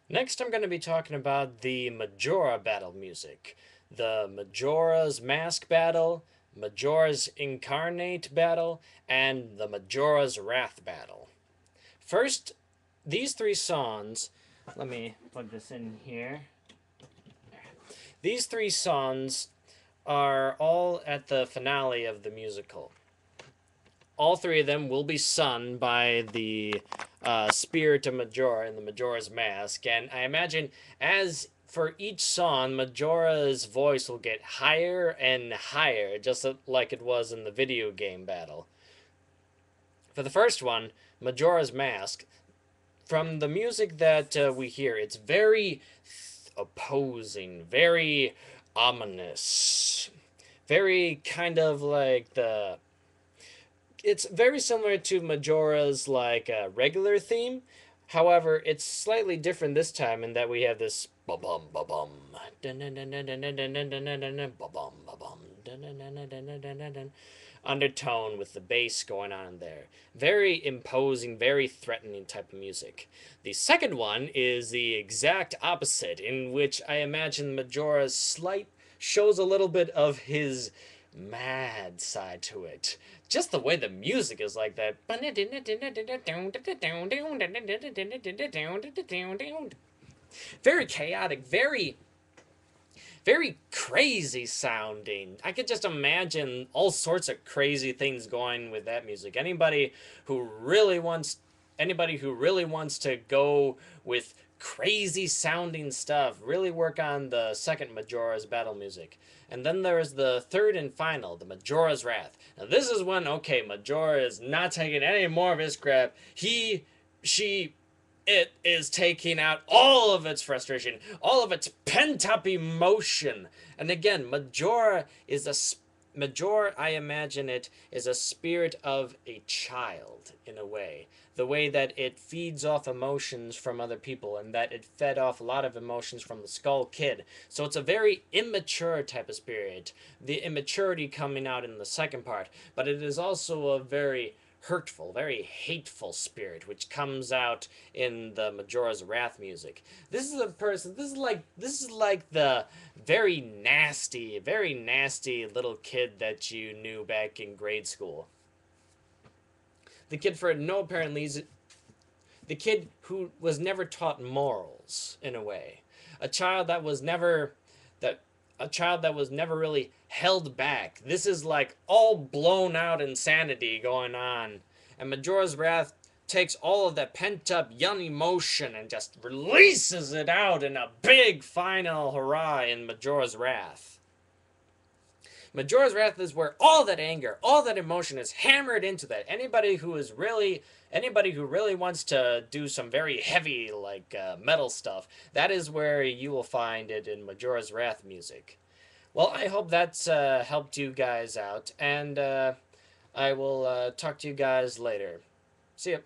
Next, I'm going to be talking about the Majora battle music. The Majora's Mask battle, Majora's Incarnate battle, and the Majora's Wrath battle. First, these three songs, let me plug this in here. These three songs are all at the finale of the musical. All three of them will be sung by the spirit of Majora in the Majora's Mask, and I imagine as for each song, Majora's voice will get higher and higher, just like it was in the video game battle. For the first one, Majora's Mask, from the music that we hear, it's very opposing, very ominous, very kind of like the it's very similar to Majora's like regular theme. However, it's slightly different this time in that we have this ba bum ba bum undertone with the bass going on there. Very imposing, very threatening type of music. The second one is the exact opposite, in which I imagine Majora's slight shows a little bit of his mad side to it. Just the way the music is like that. Very chaotic, very crazy sounding. I could just imagine all sorts of crazy things going with that music. Anybody who really wants to go with crazy sounding stuff, really work on the second Majora's battle music. And then there's the third and final, the Majora's Wrath. Now this is when, okay, Majora is not taking any more of his crap. It is taking out all of its frustration, all of its pent-up emotion. And again, Majora, I imagine it, is a spirit of a child, in a way. The way that it feeds off emotions from other people, and that it fed off a lot of emotions from the Skull Kid. So it's a very immature type of spirit. The immaturity coming out in the second part. But it is also a very hurtful, very hateful spirit, which comes out in the Majora's Wrath music. This is a person. This is like the very nasty little kid that you knew back in grade school. The kid for no apparent reason. The kid who was never taught morals in a way. A child that was never that a child that was never really held back. This is like all blown out insanity going on. And Majora's Wrath takes all of that pent up young emotion and just releases it out in a big final hurrah in Majora's Wrath. Majora's Wrath is where all that anger, all that emotion is hammered into that. Anybody who really wants to do some very heavy like metal stuff, that is where you will find it in Majora's Wrath music. Well, I hope that's helped you guys out, and I will talk to you guys later. See ya.